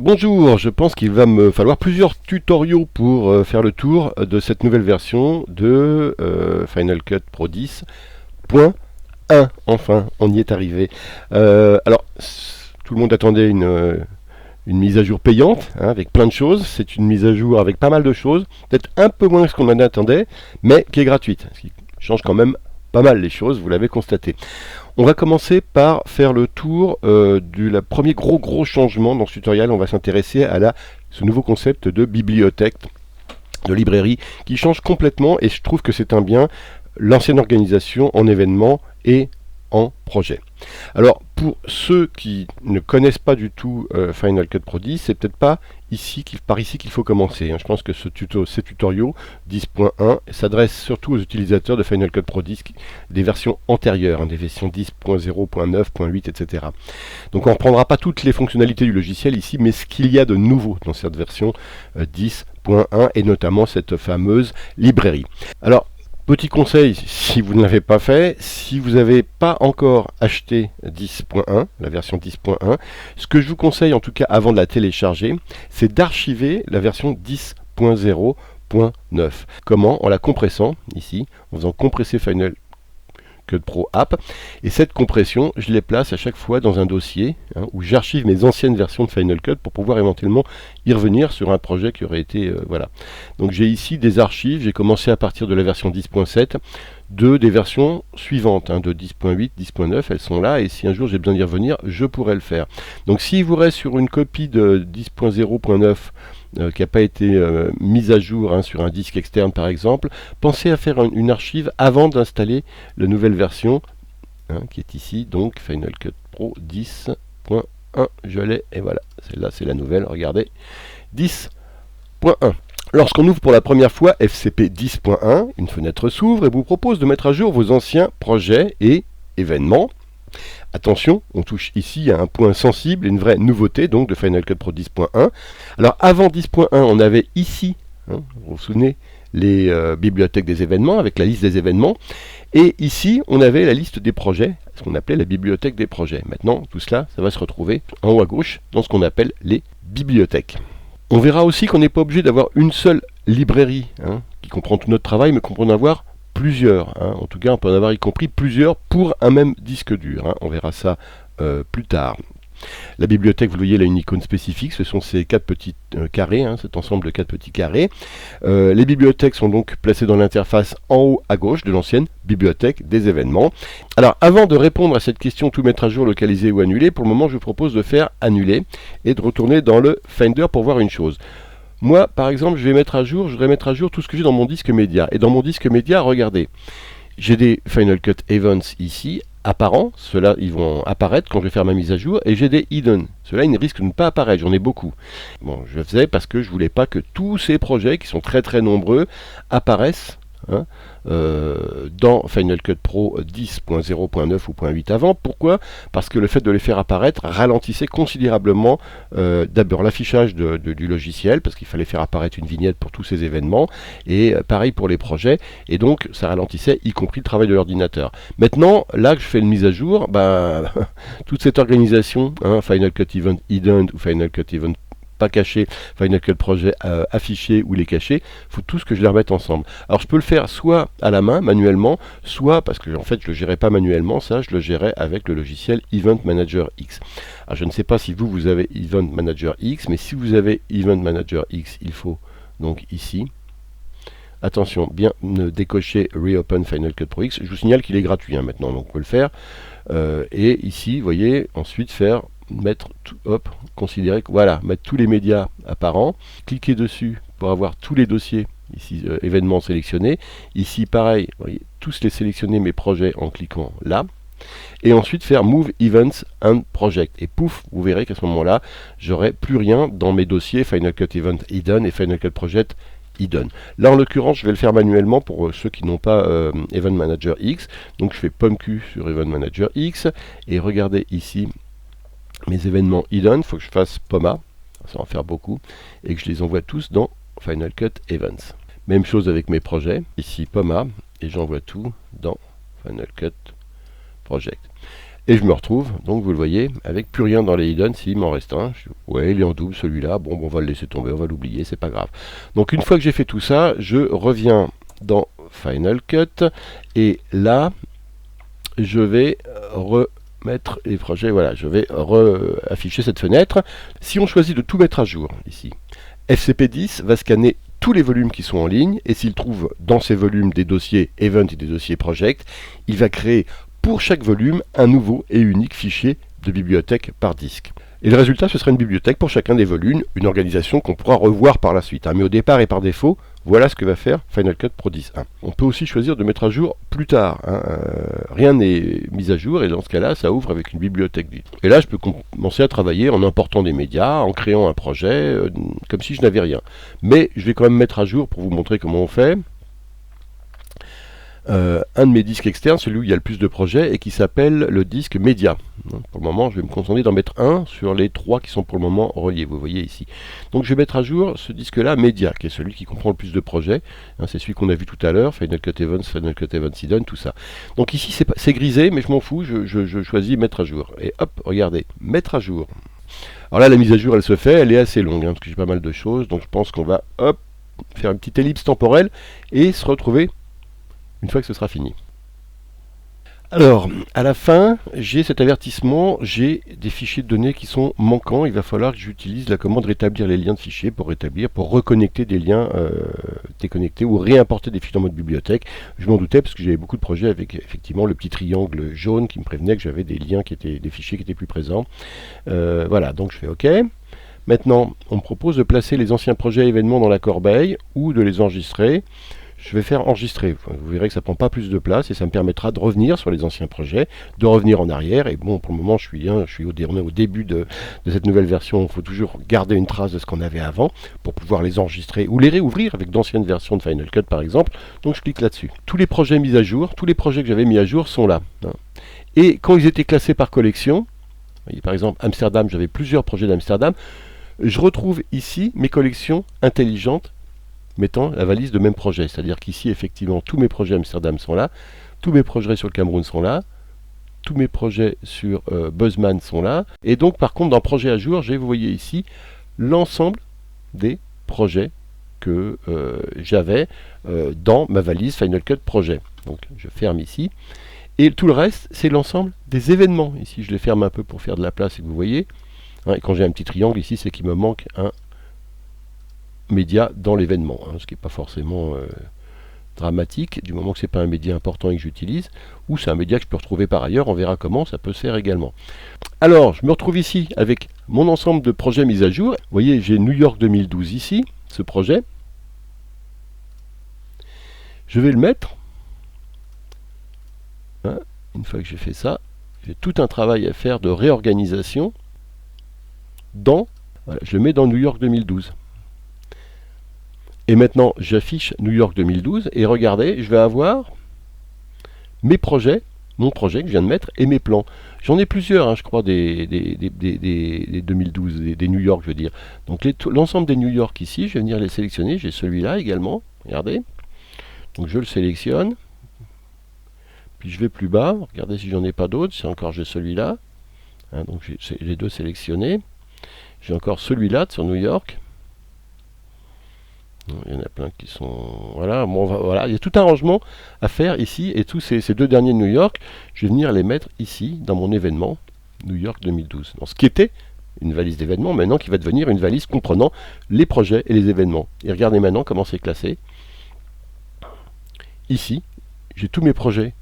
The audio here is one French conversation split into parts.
Bonjour, je pense qu'il va me falloir plusieurs tutoriaux pour faire le tour de cette nouvelle version de Final Cut Pro 10.1. Enfin, on y est arrivé. Tout le monde attendait une mise à jour payante, hein, avec plein de choses. C'est une mise à jour avec pas mal de choses, peut-être un peu moins que ce qu'on en attendait, mais qui est gratuite, ce qui change quand même pas mal les choses, vous l'avez constaté. On va commencer par faire le tour du premier gros changement dans ce tutoriel. On va s'intéresser à ce nouveau concept de bibliothèque, de librairie, qui change complètement, et je trouve que c'est un bien, l'ancienne organisation en événements et en projet. Alors, pour ceux qui ne connaissent pas du tout Final Cut Pro 10, c'est peut-être pas par ici qu'il faut commencer. Hein. Je pense que ces tutoriaux 10.1 s'adressent surtout aux utilisateurs de Final Cut Pro 10 des versions antérieures, hein, des versions 10.0.9.8, etc. Donc on ne reprendra pas toutes les fonctionnalités du logiciel ici, mais ce qu'il y a de nouveau dans cette version 10.1 et notamment cette fameuse librairie. Alors, petit conseil, si vous ne l'avez pas fait, si vous n'avez pas encore acheté 10.1, la version 10.1, ce que je vous conseille en tout cas avant de la télécharger, c'est d'archiver la version 10.0.9. Comment? En la compressant, ici, en faisant compresser Final Cut Pro App, et cette compression, je les place à chaque fois dans un dossier où j'archive mes anciennes versions de Final Cut pour pouvoir éventuellement y revenir sur un projet qui aurait été voilà. Donc j'ai ici des archives, j'ai commencé à partir de la version 10.7 des versions suivantes, de 10.8, 10.9, elles sont là, et si un jour j'ai besoin d'y revenir, je pourrais le faire. Donc s'il vous reste sur une copie de 10.0.9 qui n'a pas été mise à jour sur un disque externe par exemple, pensez à faire une archive avant d'installer la nouvelle version qui est ici, donc Final Cut Pro 10.1, je l'ai, et voilà, celle-là c'est la nouvelle, regardez, 10.1. Lorsqu'on ouvre pour la première fois FCP 10.1, une fenêtre s'ouvre et vous propose de mettre à jour vos anciens projets et événements. Attention, on touche ici à un point sensible, une vraie nouveauté donc de Final Cut Pro 10.1. Alors avant 10.1, on avait ici, vous vous souvenez, les bibliothèques des événements avec la liste des événements. Et ici, on avait la liste des projets, ce qu'on appelait la bibliothèque des projets. Maintenant, tout cela, ça va se retrouver en haut à gauche dans ce qu'on appelle les bibliothèques. On verra aussi qu'on n'est pas obligé d'avoir une seule librairie qui comprend tout notre travail, mais qu'on peut en avoir plusieurs. En tout cas, on peut en avoir y compris plusieurs pour un même disque dur. On verra ça plus tard. La bibliothèque, vous le voyez, elle a une icône spécifique, ce sont ces 4 petits carrés, cet ensemble de 4 petits carrés. Les bibliothèques sont donc placées dans l'interface en haut à gauche de l'ancienne bibliothèque des événements. Alors avant de répondre à cette question tout mettre à jour, localiser ou annuler, pour le moment je vous propose de faire annuler et de retourner dans le Finder pour voir une chose. Moi par exemple je voudrais mettre à jour tout ce que j'ai dans mon disque média. Et dans mon disque média, regardez, j'ai des Final Cut Events ici, apparents, ceux-là ils vont apparaître quand je vais faire ma mise à jour, et j'ai des hidden, ceux-là ils risquent de ne pas apparaître, j'en ai beaucoup. Bon, je le faisais parce que je voulais pas que tous ces projets, qui sont très nombreux, apparaissent dans Final Cut Pro 10.0.9 ou .8 avant. Pourquoi? Parce que le fait de les faire apparaître ralentissait considérablement d'abord l'affichage du logiciel, parce qu'il fallait faire apparaître une vignette pour tous ces événements, et pareil pour les projets, et donc ça ralentissait y compris le travail de l'ordinateur. Maintenant, là que je fais une mise à jour, toute cette organisation, Final Cut Event Hidden ou Final Cut Event pas caché, Final Cut Projet affiché ou les cachés, il faut tous que je les remette ensemble. Alors je peux le faire soit à la main, manuellement, soit, parce que en fait je ne le gérais pas manuellement, ça je le gérais avec le logiciel Event Manager X. Alors je ne sais pas si vous avez Event Manager X, mais si vous avez Event Manager X, il faut donc ici, attention, bien décocher Reopen Final Cut Pro X. Je vous signale qu'il est gratuit maintenant, donc on peut le faire. Et ici, vous voyez, ensuite mettre tous les médias apparents, cliquez dessus pour avoir tous les dossiers ici événements sélectionnés, ici pareil, vous voyez, tous les sélectionner mes projets en cliquant là, et ensuite faire Move Events and Project, et pouf, vous verrez qu'à ce moment là j'aurai plus rien dans mes dossiers Final Cut Event Hidden et Final Cut Project Hidden. Là en l'occurrence je vais le faire manuellement pour ceux qui n'ont pas Event Manager X, donc je fais POM-Q sur Event Manager X, et regardez ici mes événements hidden, il faut que je fasse POMA, ça va en faire beaucoup, et que je les envoie tous dans Final Cut Events. Même chose avec mes projets, ici POMA, et j'envoie tout dans Final Cut Project. Et je me retrouve, donc vous le voyez, avec plus rien dans les hidden. S'il m'en reste un, ouais, il est en double celui-là, bon, on va le laisser tomber, on va l'oublier, c'est pas grave. Donc une fois que j'ai fait tout ça, je reviens dans Final Cut, et là, je vais remettre les projets, voilà, je vais afficher cette fenêtre. Si on choisit de tout mettre à jour, ici, FCP10 va scanner tous les volumes qui sont en ligne, et s'il trouve dans ces volumes des dossiers Event et des dossiers Project, il va créer pour chaque volume un nouveau et unique fichier de bibliothèque par disque. Et le résultat, ce sera une bibliothèque pour chacun des volumes, une organisation qu'on pourra revoir par la suite. Mais au départ et par défaut, voilà ce que va faire Final Cut Pro 10.1. On peut aussi choisir de mettre à jour plus tard. Rien n'est mis à jour, et dans ce cas-là, ça ouvre avec une bibliothèque vide. Et là, je peux commencer à travailler en important des médias, en créant un projet, comme si je n'avais rien. Mais je vais quand même mettre à jour pour vous montrer comment on fait. Un de mes disques externes, celui où il y a le plus de projets, et qui s'appelle le disque média. Pour le moment, je vais me contenter d'en mettre un sur les 3 qui sont pour le moment reliés, vous voyez ici. Donc je vais mettre à jour ce disque-là, média, qui est celui qui comprend le plus de projets. C'est celui qu'on a vu tout à l'heure, Final Cut Events, Final Cut Events Hidden, tout ça. Donc ici, c'est grisé, mais je m'en fous, je choisis mettre à jour. Et hop, regardez, mettre à jour. Alors là, la mise à jour, elle se fait, elle est assez longue, parce que j'ai pas mal de choses, donc je pense qu'on va, hop, faire une petite ellipse temporelle, et se retrouver une fois que ce sera fini. Alors, à la fin, j'ai cet avertissement, j'ai des fichiers de données qui sont manquants. Il va falloir que j'utilise la commande rétablir les liens de fichiers pour reconnecter des liens déconnectés ou réimporter des fichiers en mode bibliothèque. Je m'en doutais parce que j'avais beaucoup de projets avec effectivement le petit triangle jaune qui me prévenait que j'avais des liens qui étaient, des fichiers qui étaient plus présents. Voilà, donc je fais OK. Maintenant, on me propose de placer les anciens projets événements dans la corbeille ou de les enregistrer. Je vais faire enregistrer. Vous verrez que ça ne prend pas plus de place et ça me permettra de revenir sur les anciens projets, de revenir en arrière. Et bon, pour le moment, on est au début de cette nouvelle version. Il faut toujours garder une trace de ce qu'on avait avant pour pouvoir les enregistrer ou les réouvrir avec d'anciennes versions de Final Cut, par exemple. Donc, je clique là-dessus. Tous les projets mis à jour, tous les projets que j'avais mis à jour sont là. Et quand ils étaient classés par collection, vous voyez, par exemple, Amsterdam, j'avais plusieurs projets d'Amsterdam, je retrouve ici mes collections intelligentes mettant la valise de même projet. C'est-à-dire qu'ici, effectivement, tous mes projets Amsterdam sont là, tous mes projets sur le Cameroun sont là, tous mes projets sur Buzzman sont là. Et donc, par contre, dans projet à jour, vous voyez ici, l'ensemble des projets que j'avais dans ma valise Final Cut Projet. Donc, je ferme ici. Et tout le reste, c'est l'ensemble des événements. Ici, je les ferme un peu pour faire de la place et que vous voyez. Et quand j'ai un petit triangle ici, c'est qu'il me manque un média dans l'événement, ce qui n'est pas forcément dramatique, du moment que ce n'est pas un média important et que j'utilise, ou c'est un média que je peux retrouver par ailleurs, on verra comment ça peut se faire également. Alors, je me retrouve ici avec mon ensemble de projets mis à jour. Vous voyez, j'ai New York 2012 ici, ce projet. Je vais le mettre. Une fois que j'ai fait ça, j'ai tout un travail à faire de réorganisation dans, voilà, je le mets dans New York 2012. Et maintenant, j'affiche New York 2012 et regardez, je vais avoir mes projets, mon projet que je viens de mettre et mes plans. J'en ai plusieurs, je crois, des 2012, des New York, je veux dire. Donc l'ensemble des New York ici, je vais venir les sélectionner. J'ai celui-là également, regardez. Donc je le sélectionne. Puis je vais plus bas, regardez si j'en ai pas d'autres. C'est encore, j'ai celui-là. Donc j'ai les deux sélectionnés. J'ai encore celui-là sur New York. Il y en a plein qui sont... Voilà, bon, voilà, il y a tout un rangement à faire ici. Et tous ces deux derniers de New York, je vais venir les mettre ici, dans mon événement, New York 2012. Donc, ce qui était une valise d'événements, maintenant qui va devenir une valise comprenant les projets et les événements. Et regardez maintenant comment c'est classé. Ici, j'ai tous mes projets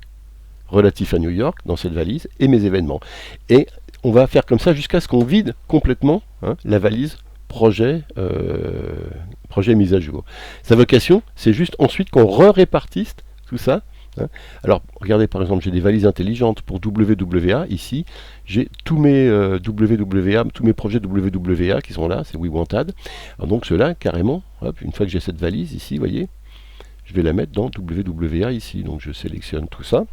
relatifs à New York dans cette valise et mes événements. Et on va faire comme ça jusqu'à ce qu'on vide complètement la valise projet mis à jour. Sa vocation, c'est juste ensuite qu'on répartisse tout ça. Alors, regardez par exemple, j'ai des valises intelligentes pour WWA. Ici, j'ai tous mes WWA, tous mes projets WWA qui sont là, c'est WeWantAd. Donc ceux-là, carrément, hop, une fois que j'ai cette valise ici, vous voyez, je vais la mettre dans WWA ici. Donc je sélectionne tout ça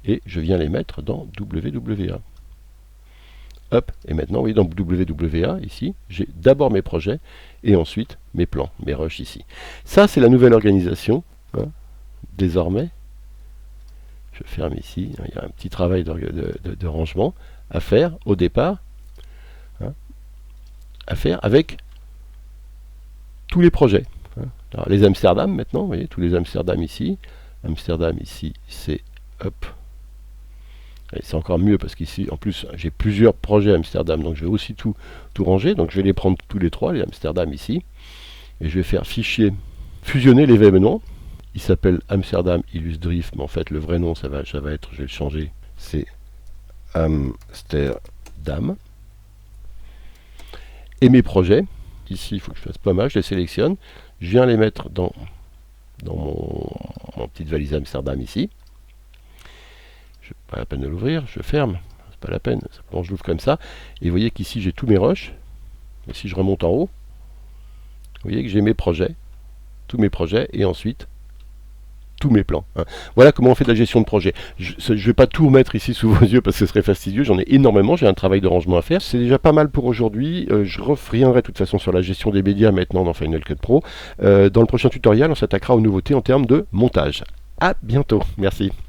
et je viens les mettre dans WWA. Hop, et maintenant, oui, dans WWA, ici, j'ai d'abord mes projets et ensuite mes plans, mes rushs ici. Ça, c'est la nouvelle organisation. Désormais, Je ferme ici. Il y a un petit travail de rangement à faire au départ. Hein, à faire avec tous les projets. Hein. Alors, les Amsterdam maintenant, vous voyez, tous les Amsterdam ici. Amsterdam ici, c'est hop. C'est encore mieux parce qu'ici, en plus, j'ai plusieurs projets Amsterdam, donc je vais aussi tout ranger. Donc je vais les prendre tous les trois, les Amsterdam ici. Et je vais faire fichier, fusionner l'événement. Il s'appelle Amsterdam Illusdrift, mais en fait le vrai nom ça va être, je vais le changer, c'est Amsterdam. Et mes projets, ici il faut que je fasse pas mal, je les sélectionne, je viens les mettre dans mon petite valise Amsterdam ici. Pas la peine de l'ouvrir, je ferme, c'est pas la peine, simplement je l'ouvre comme ça. Et vous voyez qu'ici j'ai tous mes rushs. Et si je remonte en haut, vous voyez que j'ai mes projets, tous mes projets, et ensuite tous mes plans. Hein. Voilà comment on fait de la gestion de projet. Je ne vais pas tout mettre ici sous vos yeux parce que ce serait fastidieux, j'en ai énormément, j'ai un travail de rangement à faire. C'est déjà pas mal pour aujourd'hui, je reviendrai de toute façon sur la gestion des médias maintenant dans Final Cut Pro. Dans le prochain tutoriel, on s'attaquera aux nouveautés en termes de montage. A bientôt, merci.